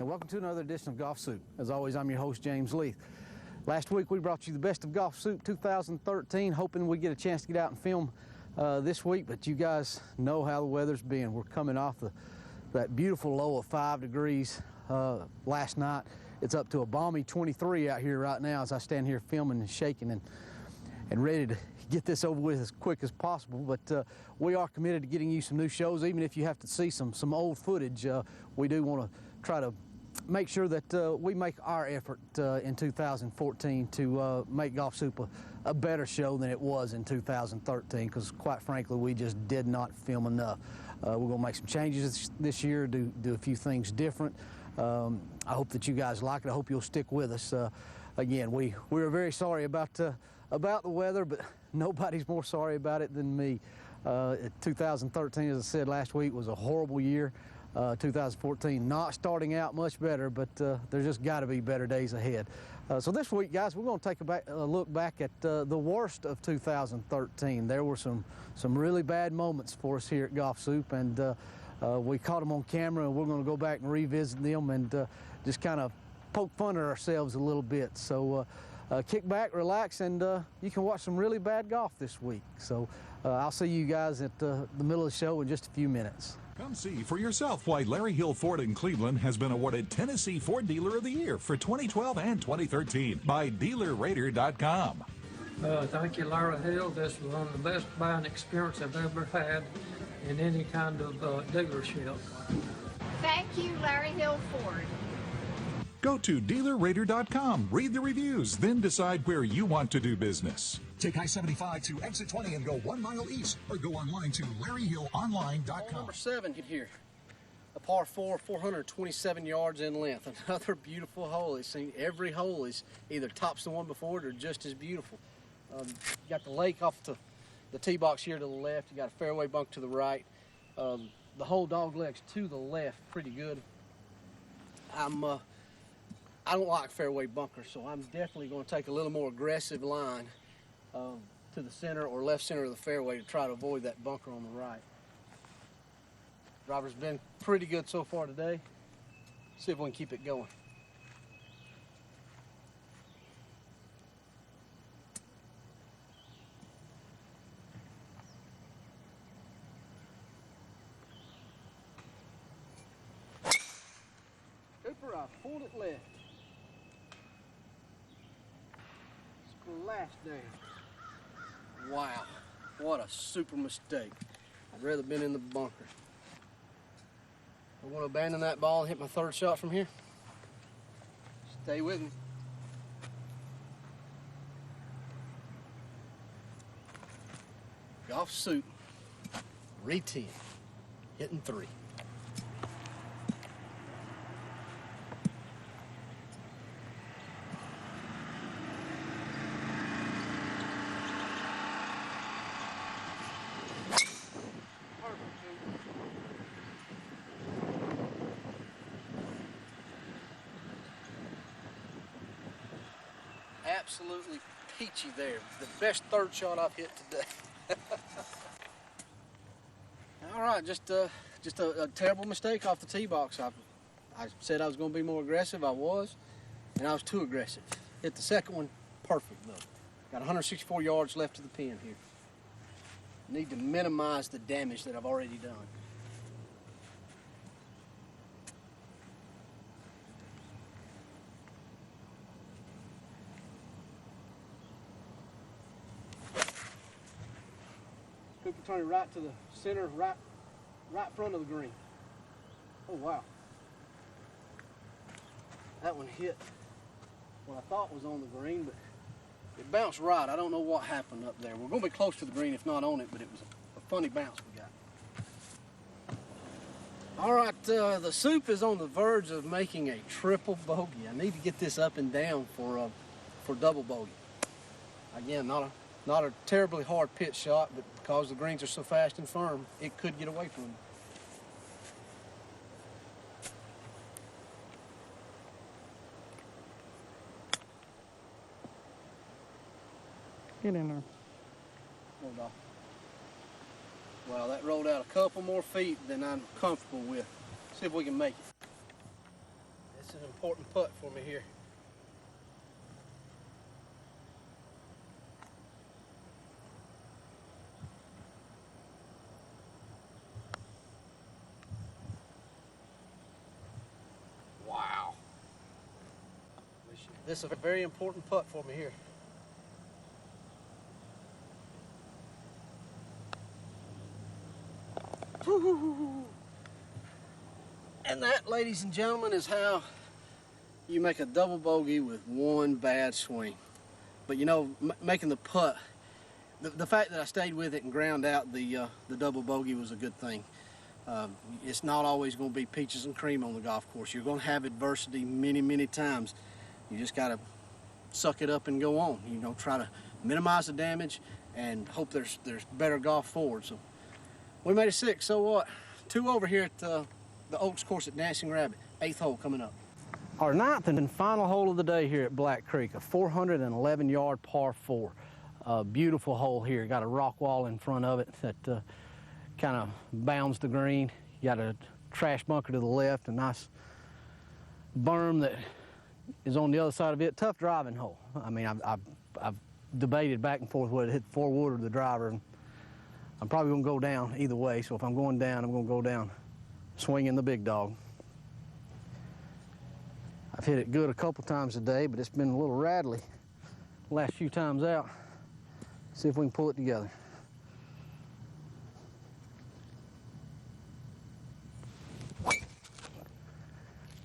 and welcome to another edition of Golfsoup. As always, I'm your host, James Leith. Last week we brought you the best of Golfsoup 2013, hoping we get a chance to get out and film this week, but you guys know how the weather's been. We're coming off that beautiful low of 5 degrees last night. It's up to a balmy 23 out here right now as I stand here filming and shaking and ready to get this over with as quick as possible. But we are committed to getting you some new shows, even if you have to see some old footage. We do want to try to make sure that we make our effort in 2014 to make Golfsoup a better show than it was in 2013, because quite frankly we just did not film enough. We're going to make some changes this year, do a few things different. I hope that you guys like it. I hope you'll stick with us. Again, we are very sorry about the weather, but nobody's more sorry about it than me. 2013, as I said last week, was a horrible year. 2014 not starting out much better, but there's just got to be better days ahead. So this week, guys, we're going to take a look back at the worst of 2013. There were some really bad moments for us here at Golfsoup, and we caught them on camera, and we're going to go back and revisit them and just kind of poke fun at ourselves a little bit. So kick back, relax, and you can watch some really bad golf this week. So I'll see you guys at the middle of the show in just a few minutes. Come see for yourself why Larry Hill Ford in Cleveland has been awarded Tennessee Ford Dealer of the Year for 2012 and 2013 by DealerRater.com. Thank you, Larry Hill. This was one of the best buying experience I've ever had in any kind of dealership. Thank you, Larry Hill Ford. Go to DealerRater.com, read the reviews, then decide where you want to do business. Take I-75 to exit 20 and go 1 mile east, or go online to LarryHillOnline.com. Hole number 7 here, a par 4, 427 yards in length. Another beautiful hole. It seems every hole is either tops the one before it or just as beautiful. You got the lake off the tee box here to the left. You got a fairway bunk to the right. The whole dog legs to the left, pretty good. I don't like fairway bunkers, so I'm definitely going to take a little more aggressive line to the center or left center of the fairway to try to avoid that bunker on the right. Driver's been pretty good so far today. See if we can keep it going. Cooper, I pulled it left. Splash down. Wow, what a super mistake. I'd rather been in the bunker. I want to abandon that ball and hit my third shot from here. Stay with me. Golfsoup, re-10, hitting 3. Absolutely peachy there. The best third shot I've hit today. All right, just a terrible mistake off the tee box. I said I was going to be more aggressive. I was, and I was too aggressive. Hit the second one perfect though. Got 164 yards left to the pin here. Need to minimize the damage that I've already done. Cooper turning right to the center, right front of the green. Oh wow. That one hit what I thought was on the green, but it bounced right. I don't know what happened up there. We're going to be close to the green if not on it, but it was a funny bounce we got. All right, the Soup is on the verge of making a triple bogey. I need to get this up and down for double bogey. Again, not a terribly hard pitch shot, but because the greens are so fast and firm, it could get away from me. Get in there. Hold on. Well, that rolled out a couple more feet than I'm comfortable with. See if we can make it. an important putt for me here. Wow. This is a very important putt for me here. And that, ladies and gentlemen, is how you make a double bogey with one bad swing. But you know, making the putt, the fact that I stayed with it and ground out the double bogey was a good thing. It's not always going to be peaches and cream on the golf course. You're going to have adversity many, many times. You just got to suck it up and go on. You know, try to minimize the damage and hope there's better golf forward. So we made a 6. So what? 2 over here at the Oaks course at Dancing Rabbit. 8th hole coming up. Our 9th and final hole of the day here at Black Creek, a 411-yard par 4. A beautiful hole here. Got a rock wall in front of it that kind of bounds the green. You got a trash bunker to the left, a nice berm that is on the other side of it. Tough driving hole. I mean, I've debated back and forth whether to hit the 4-wood or the driver. And I'm probably going to go down either way. So if I'm going down, I'm going to go down swinging the big dog. I've hit it good a couple times today, but it's been a little rattly the last few times out. See if we can pull it together.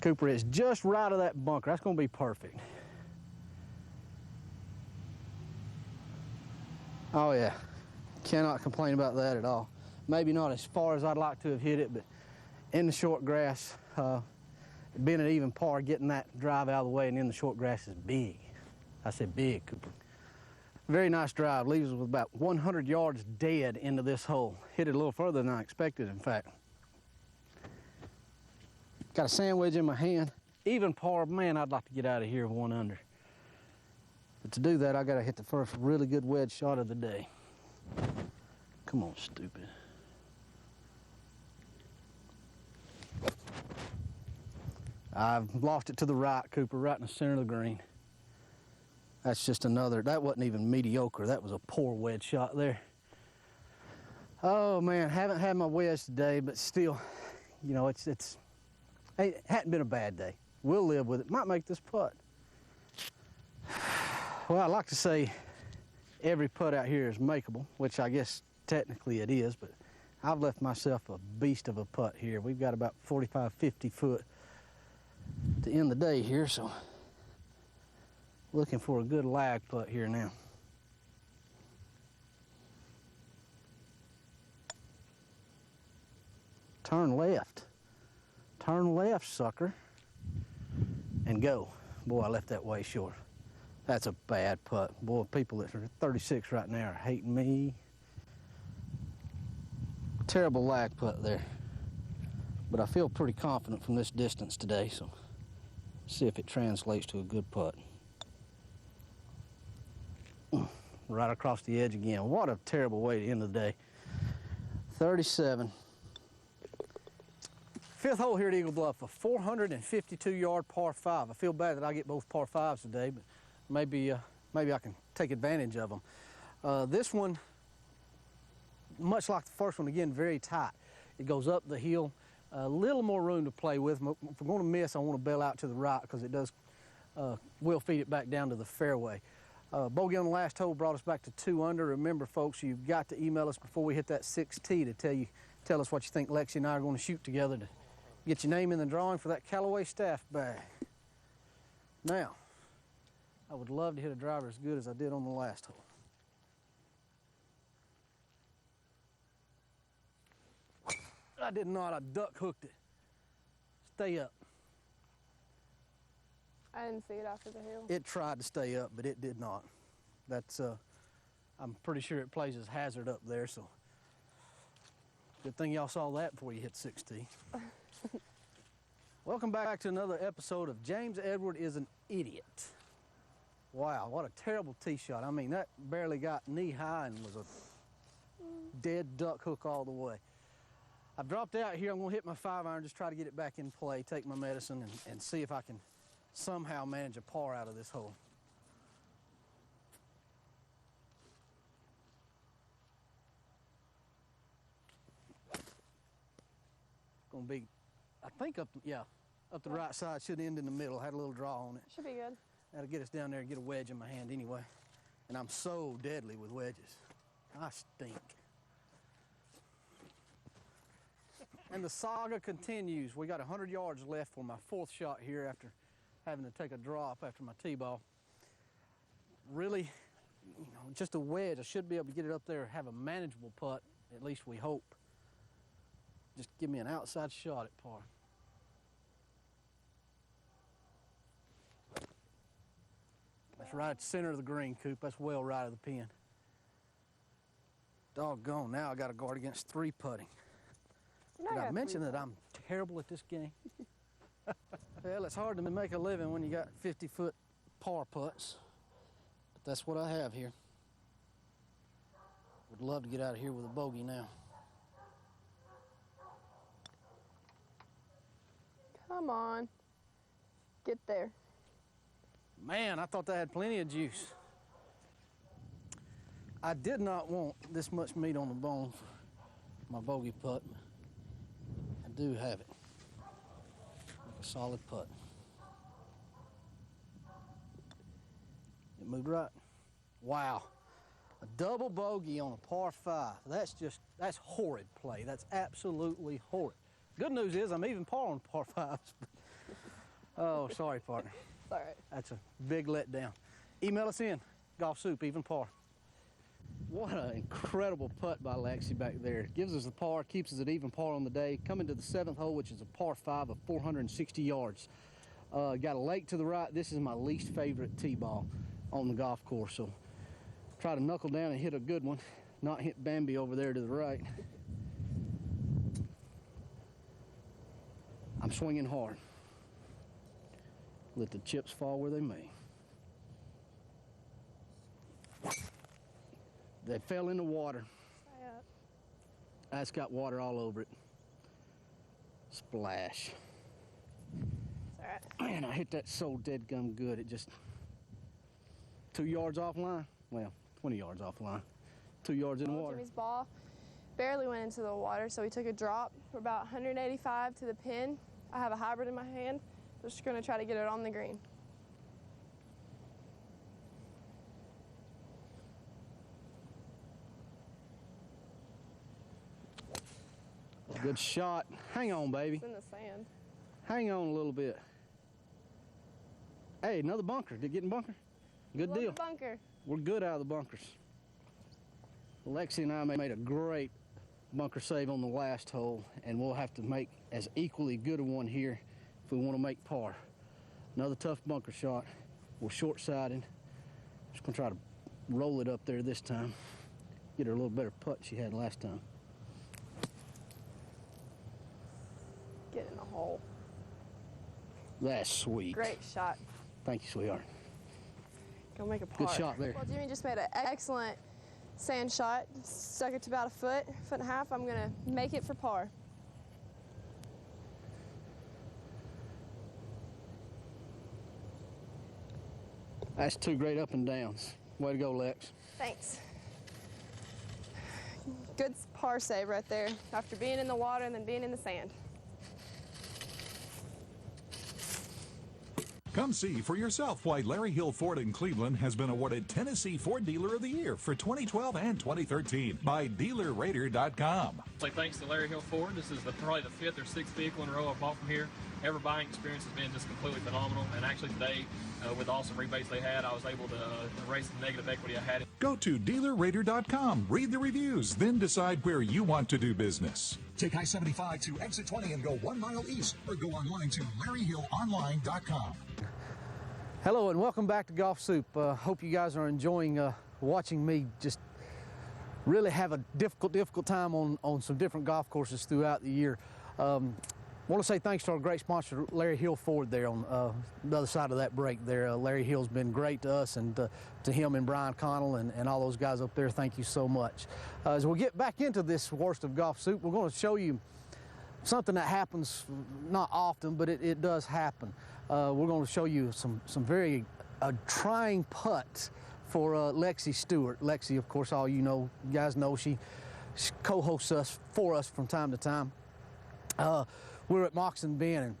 Cooper is just right of that bunker. That's going to be perfect. Oh yeah, cannot complain about that at all. Maybe not as far as I'd like to have hit it, but in the short grass, being an even par, getting that drive out of the way and in the short grass is big. I said big, Cooper. Very nice drive. Leaves us with about 100 yards dead into this hole. Hit it a little further than I expected, in fact. Got a sand wedge in my hand. Even par, man, I'd like to get out of here with 1 under. But to do that, I got to hit the first really good wedge shot of the day. Come on, stupid. I've lost it to the right, Cooper, right in the center of the green. That's just another, that wasn't even mediocre. That was a poor wedge shot there. Oh man, haven't had my wedge today, but still, you know, it hadn't been a bad day. We'll live with it. Might make this putt. Well, I like to say every putt out here is makeable, which I guess technically it is, but I've left myself a beast of a putt here. We've got about 45, 50 foot to end the day here, so looking for a good lag putt here now. Turn left. Turn left, sucker. And go. Boy, I left that way short. That's a bad putt. Boy, people that are 36 right now are hating me. Terrible lag putt there. But I feel pretty confident from this distance today, so see if it translates to a good putt. Right across the edge again. What a terrible way to end the day. 37. 5th hole here at Eagle Bluff, a 452-yard par 5. I feel bad that I get both par 5s today, but maybe I can take advantage of them. This one, much like the first one, again, very tight. It goes up the hill, a little more room to play with. If I'm going to miss, I want to bail out to the right because it does will feed it back down to the fairway. Bogey on the last hole brought us back to 2 under. Remember, folks, you've got to email us before we hit that 6T to tell us what you think Lexi and I are going to shoot together to get your name in the drawing for that Callaway staff bag. Now, I would love to hit a driver as good as I did on the last hole. I did not. I duck hooked it. Stay up. I didn't see it after the hill. It tried to stay up, but it did not. That's, I'm pretty sure it plays as hazard up there, so good thing y'all saw that before you hit 6T. Welcome back to another episode of James Edward is an Idiot. Wow, what a terrible tee shot. I mean, that barely got knee high and was a dead duck hook all the way. I've dropped out here. I'm going to hit my 5-iron, just try to get it back in play, take my medicine, and see if I can somehow manage a par out of this hole. Going to be, I think up the right side. Should end in the middle. Had a little draw on it. Should be good. That'll get us down there and get a wedge in my hand anyway. And I'm so deadly with wedges. I stink. And the saga continues. We got 100 yards left for my 4th shot here after having to take a drop after my tee ball. Really, just a wedge. I should be able to get it up there, have a manageable putt, at least we hope. Just give me an outside shot at par. That's right at the center of the green, Coop. That's well right of the pin. Doggone, now I got to guard against 3 putting. Did I mention that I'm terrible at this game? Well, it's hard to make a living when you got 50-foot par putts, but that's what I have here. Would love to get out of here with a bogey now. Come on. Get there. Man, I thought that had plenty of juice. I did not want this much meat on the bone for my bogey putt. I do have it. A solid putt. It moved right. Wow. A double bogey on a par 5. That's horrid play. That's absolutely horrid. Good news is I'm even par on par 5s. Oh, sorry, partner. It's all right. That's a big letdown. Email us in, Golfsoup, even par. What an incredible putt by Lexi back there. Gives us the par, keeps us at even par on the day. Coming to the 7th hole, which is a par 5 of 460 yards. Got a lake to the right. This is my least favorite tee ball on the golf course. So try to knuckle down and hit a good one, not hit Bambi over there to the right. I'm swinging hard. Let the chips fall where they may. They fell in the water. That's got water all over it. Splash. It's all right. Man, I hit that so dead-gum good. It just 2 yards offline. Well, 20 yards offline. 2 yards in the water. Jimmy's ball barely went into the water, so we took a drop. We're about 185 to the pin. I have a hybrid in my hand. I'm just going to try to get it on the green. Good shot. Hang on, baby. It's in the sand. Hang on a little bit. Hey, another bunker. Did it get in bunker? Good Love deal. the bunker. We're good out of the bunkers. Lexi and I made a great bunker save on the last hole, and we'll have to make as equally good a one here if we want to make par. Another tough bunker shot. We're short-sided. Just gonna try to roll it up there this time. Get her a little better putt she had last time. Get in the hole. That's sweet. Great shot. Thank you, sweetheart. Go make a par. Good shot there. Well, Jimmy just made an excellent sand shot. Stuck it to about a foot and a half. I'm gonna make it for par. That's 2 great up and downs. Way to go, Lex. Thanks. Good par save right there after being in the water and then being in the sand. Come see for yourself why Larry Hill Ford in Cleveland has been awarded Tennessee Ford Dealer of the Year for 2012 and 2013 by DealerRater.com. Say thanks to Larry Hill Ford. This is probably the 5th or 6th vehicle in a row I've bought from here. Every buying experience has been just completely phenomenal. And actually today, with the awesome rebates they had, I was able to erase the negative equity I had. Go to DealerRater.com, read the reviews, then decide where you want to do business. Take I-75 to exit 20 and go 1 mile east, or go online to LarryHillOnline.com. Hello and welcome back to Golfsoup. Hope you guys are enjoying watching me just really have a difficult time on some different golf courses throughout the year. Want to say thanks to our great sponsor, Larry Hill Ford, there on the other side of that break there. Larry Hill's been great to us and to him and Brian Connell and all those guys up there. Thank you so much. As we get back into this worst of Golfsoup, we're going to show you something that happens not often, but it does happen. We're going to show you some very trying putts for Lexi Stewart. Lexi, of course, all you guys know, she co-hosts for us from time to time. We're at Moccasin Bend, and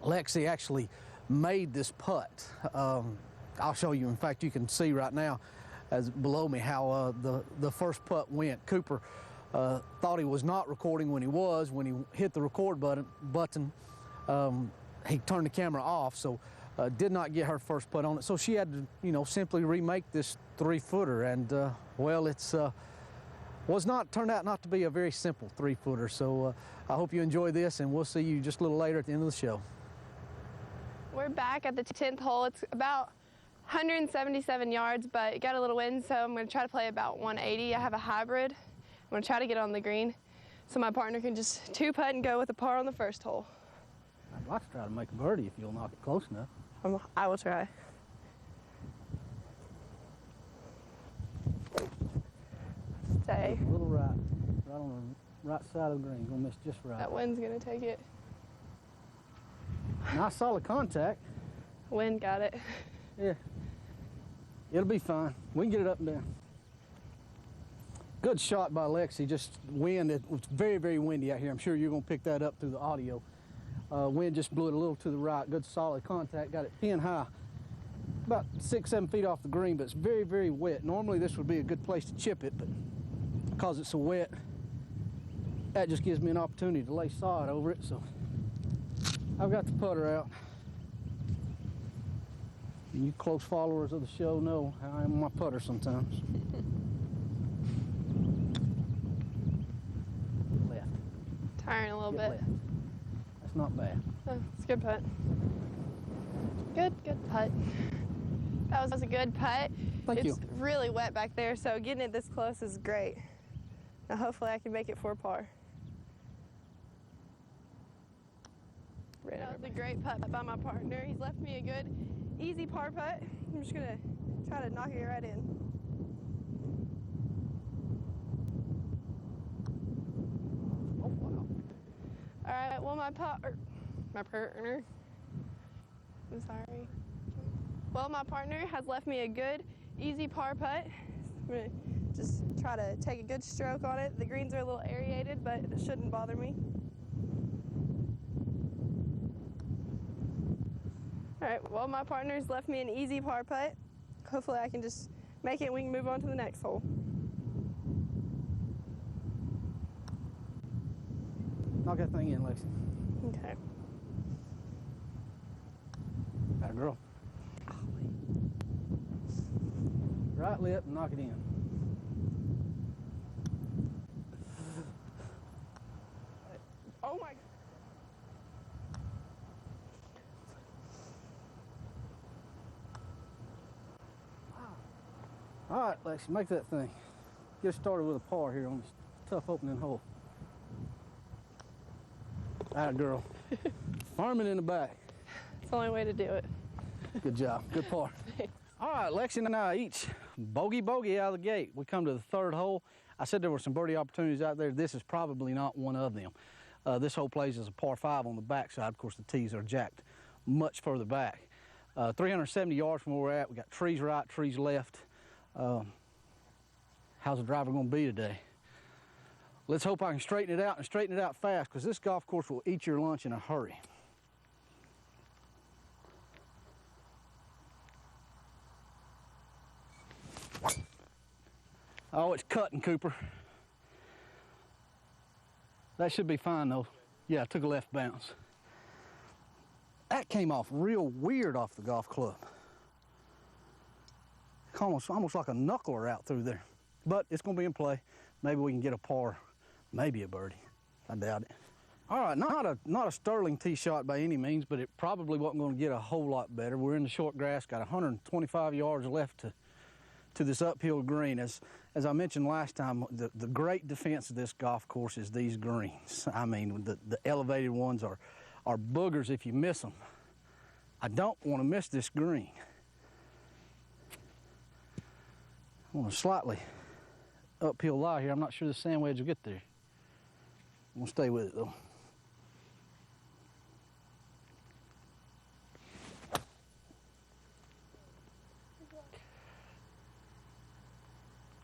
Lexi actually made this putt. I'll show you. In fact, you can see right now, as below me, how the first putt went. Cooper thought he was not recording when he was. When he hit the record button, he turned the camera off, so did not get her first putt on it. So she had to, simply remake this 3-footer, and well, it's turned out not to be a very simple 3-footer. So I hope you enjoy this, and we'll see you just a little later at the end of the show. We're back at the 10th hole. It's about 177 yards, but it got a little wind, so I'm going to try to play about 180. I have a hybrid. I'm going to try to get on the green so my partner can just 2-putt and go with a par on the first hole. I'd like to try to make a birdie if you'll knock it close enough. I will try. Stay. A little right on the right side of the green. Gonna miss just right. That wind's going to take it. Nice solid contact. Wind got it. Yeah. It'll be fine. We can get it up and down. Good shot by Lexi. Just wind. It was very, very windy out here. I'm sure you're going to pick that up through the audio. Wind just blew it a little to the right. Good solid contact. Got it pin high. About 6-7 feet off the green, but it's very, very wet. Normally this would be a good place to chip it, but because it's so wet, that just gives me an opportunity to lay sod over it. So I've got the putter out. And you close followers of the show know how I am on my putter sometimes. Left. Tiring a little Get bit. left. That's not bad. Oh, it's a good putt. Good putt. That was a good putt. Thank you. It's really wet back there, so getting it this close is great. Now hopefully I can make it for par. That was a great putt by my partner. He's left me a good, easy par putt. I'm just gonna try to knock it right in. Oh, wow. All right, well my partner, I'm sorry. Well, my partner has left me a good, easy par putt. I'm gonna just try to take a good stroke on it. The greens are a little aerated, but it shouldn't bother me. All right, well, my partner's left me an easy par putt. Hopefully I can just make it and we can move on to the next hole. Knock that thing in, Lexi. Okay. Atta girl. Right lip and knock it in. Oh my. All right, Lexi, make that thing. Get started with a par here on this tough opening hole. Atta girl. Farming in the back. It's the only way to do it. Good job. Good par. All right, Lexi and I each bogey out of the gate. We come to the third hole. I said there were some birdie opportunities out there. This is probably not one of them. This hole plays as a par 5 on the backside. Of course, the tees are jacked much further back. 370 yards from where we're at. We got trees right, trees left. How's the driver going to be today? Let's hope I can straighten it out and straighten it out fast, because this golf course will eat your lunch in a hurry. Oh, it's cutting, Cooper. That should be fine, though. Yeah, I took a left bounce. That came off real weird off the golf club. Almost like a knuckler out through there. But it's going to be in play. Maybe we can get a par, maybe a birdie. I doubt it. All right, not a sterling tee shot by any means, but it probably wasn't going to get a whole lot better. We're in the short grass, got 125 yards left to this uphill green. As I mentioned last time, the great defense of this golf course is these greens. I mean, the elevated ones are boogers if you miss them. I don't want to miss this green. I want a slightly uphill lie here. I'm not sure the sand wedge will get there. I'm going to stay with it, though.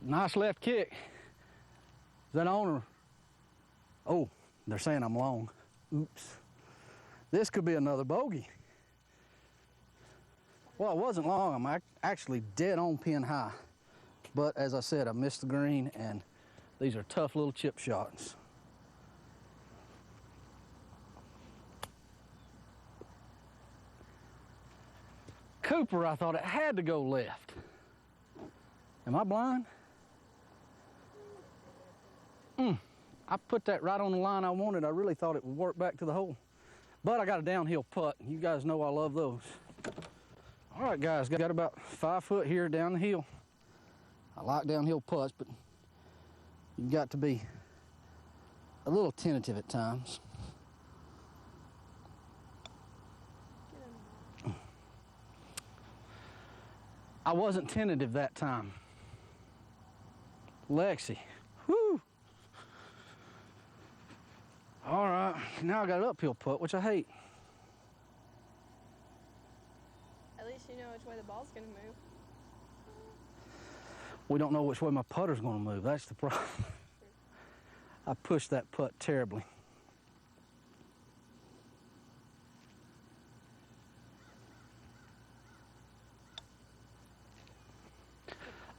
Nice left kick. Is that on or? Oh, they're saying I'm long. Oops. This could be another bogey. Well, it wasn't long. I'm actually dead on pin high. But as I said, I missed the green, and these are tough little chip shots. Cooper, I thought it had to go left. Am I blind? I put that right on the line I wanted. I really thought it would work back to the hole. But I got a downhill putt. You guys know I love those. All right, guys, got about 5 foot here down the hill. I like downhill putts, but you've got to be a little tentative at times. I wasn't tentative that time. Lexi, whoo! All right, now I got an uphill putt, which I hate. At least you know which way the ball's gonna move. We don't know which way my putter's gonna move. That's the problem. I pushed that putt terribly.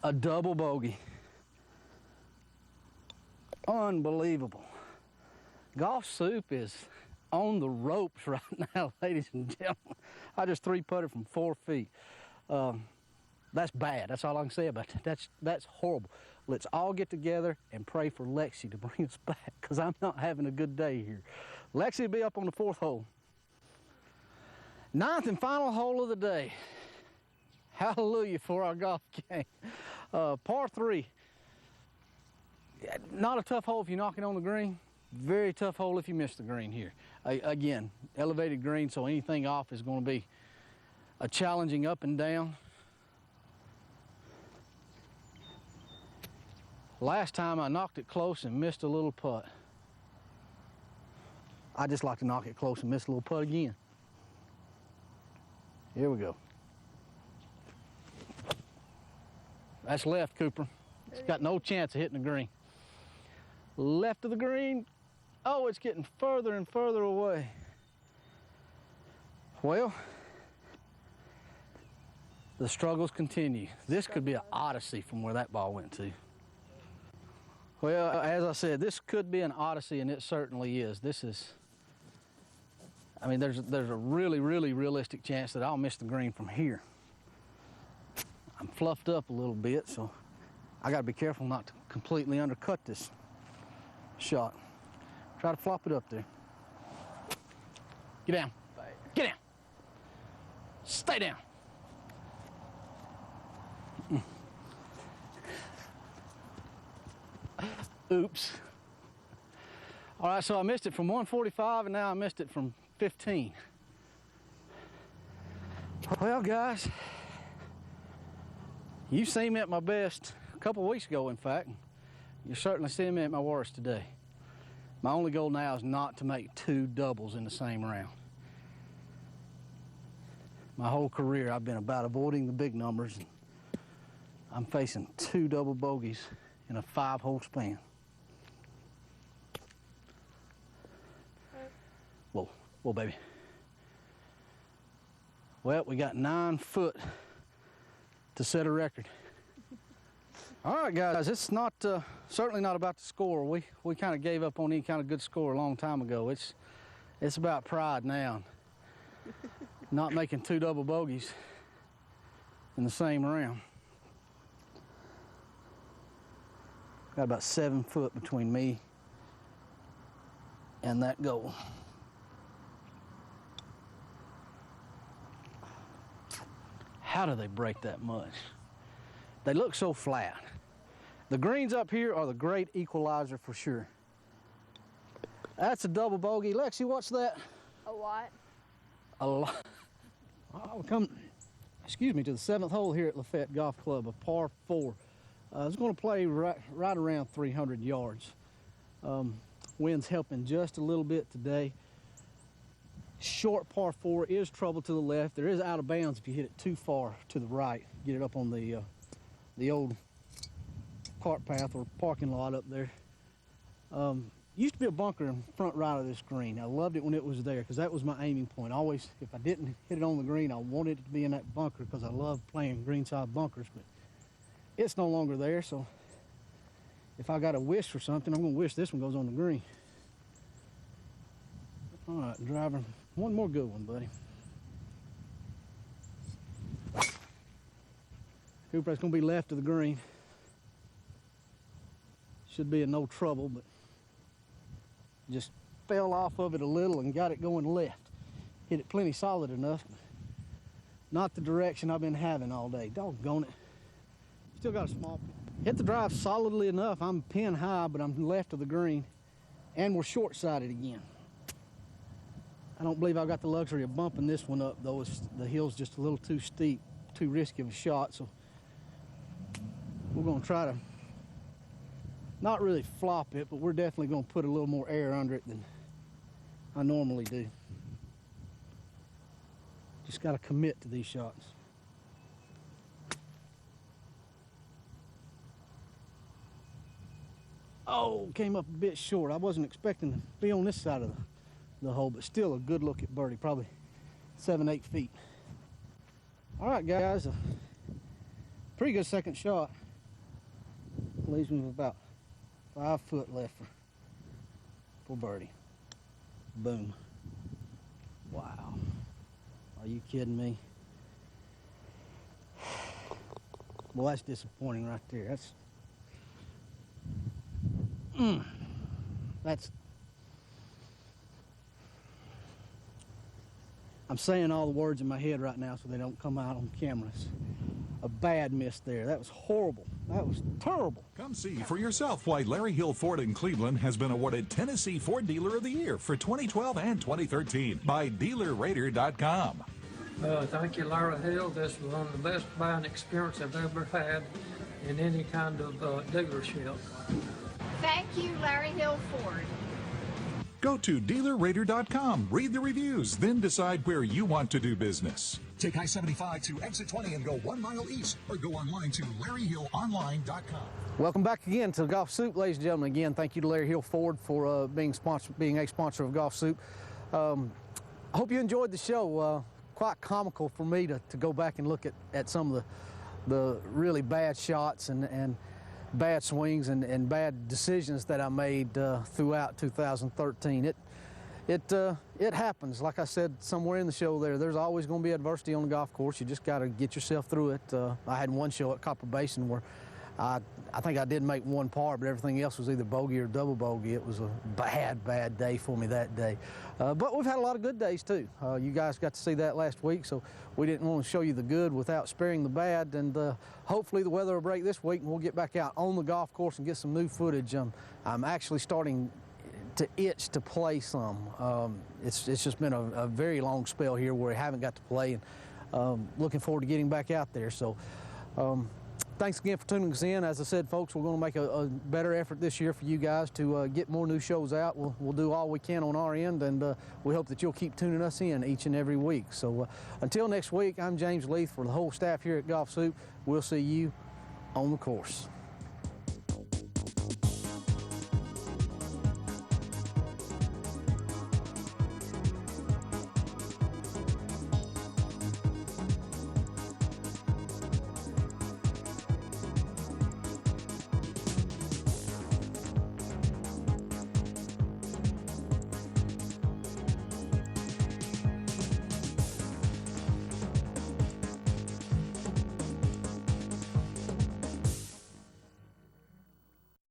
A double bogey. Unbelievable. Golfsoup is on the ropes right now, ladies and gentlemen. I just 3-putted from 4 feet. That's bad. That's all I can say about it. That's horrible. Let's all get together and pray for Lexi to bring us back, because I'm not having a good day here. Lexi will be up on the 4th hole. 9th and final hole of the day. Hallelujah for our golf game. Par 3. Not a tough hole if you knock it on the green. Very tough hole if you miss the green here. Again, elevated green, so anything off is going to be a challenging up and down. Last time I knocked it close and missed a little putt. I just like to knock it close and miss a little putt again. Here we go. That's left, Cooper. It's got no chance of hitting the green. Left of the green. Oh, it's getting further and further away. Well, the struggles continue. This could be an odyssey from where that ball went to. Well, as I said, this could be an odyssey, and it certainly is. This is, I mean, there's a really, really realistic chance that I'll miss the green from here. I'm fluffed up a little bit, so I got to be careful not to completely undercut this shot. Try to flop it up there. Get down. Get down. Stay down. Oops. All right, so I missed it from 145, and now I missed it from 15. Well, guys, you've seen me at my best a couple of weeks ago, in fact. You're certainly seeing me at my worst today. My only goal now is not to make 2 doubles in the same round. My whole career, I've been about avoiding the big numbers. I'm facing 2 double bogeys in a 5-hole span. Whoa, whoa, baby. Well, we got 9 foot to set a record. All right, guys, it's not certainly not about the score. We kind of gave up on any kind of good score a long time ago. It's about pride now. Not making 2 double bogeys in the same round. Got about 7 foot between me and that goal. How do they break that much? They look so flat. The greens up here are the great equalizer for sure. That's a double bogey. Lexi, what's that? A lot. A lot. I'll come, excuse me, to the 7th hole here at Lafayette Golf Club, a par 4. I was going to play right around 300 yards. Wind's helping just a little bit today. Short par 4 is trouble to the left. There is out of bounds if you hit it too far to the right. Get it up on the old cart path or parking lot up there. Used to be a bunker in front right of this green. I loved it when it was there because that was my aiming point. Always, if I didn't hit it on the green, I wanted it to be in that bunker because I love playing greenside bunkers, but it's no longer there, so if I got a wish for something, I'm going to wish this one goes on the green. All right, driver, one more good one, buddy. Cooper's going to be left of the green. Should be in no trouble, but just fell off of it a little and got it going left. Hit it plenty solid enough, but not the direction I've been having all day. Doggone it. Still got a small. Hit the drive solidly enough. I'm pin high, but I'm left of the green, and we're short-sided again. I don't believe I've got the luxury of bumping this one up, though. The hill's just a little too steep, too risky of a shot, so we're going to try to not really flop it, but we're definitely going to put a little more air under it than I normally do. Just got to commit to these shots. Oh, came up a bit short. I wasn't expecting to be on this side of the hole, but still a good look at birdie, probably 7-8 feet. All right, guys, a pretty good second shot. Leaves me with about 5 foot left for birdie. Boom. Wow. Are you kidding me? Well, that's disappointing right there. That's I'm saying all the words in my head right now so they don't come out on cameras. A bad miss there. That was horrible. That was terrible. Come see for yourself why Larry Hill Ford in Cleveland has been awarded Tennessee Ford Dealer of the Year for 2012 and 2013 by DealerRater.com. Thank you, Larry Hill. This was one of the best buying experience I've ever had in any kind of dealership. Thank you, Larry Hill Ford. Go to DealerRater.com, read the reviews, then decide where you want to do business. Take I-75 to exit 20 and go 1 mile east, or go online to LarryHillOnline.com. Welcome back again to Golfsoup, ladies and gentlemen. Again, thank you to Larry Hill Ford for being a sponsor of Golfsoup. I hope you enjoyed the show. Quite comical for me to go back and look at some of the really bad shots and bad swings and bad decisions that I made throughout 2013. It happens. Like I said somewhere in the show there's always going to be adversity on the golf course. You just got to get yourself through it. I had one show at Copper Basin where I think I did make one par, but everything else was either bogey or double bogey. It was a bad day for me that day. But we've had a lot of good days too. You guys got to see that last week, so we didn't want to show you the good without sparing the bad. And hopefully the weather will break this week and we'll get back out on the golf course and get some new footage. I'm actually starting to itch to play some. It's just been a very long spell here where I haven't got to play, and looking forward to getting back out there. So thanks again for tuning us in. As I said, folks, we're going to make a better effort this year for you guys to get more new shows out. We'll do all we can on our end, and we hope that you'll keep tuning us in each and every week. So until next week, I'm James Leith for the whole staff here at Golfsoup. We'll see you on the course.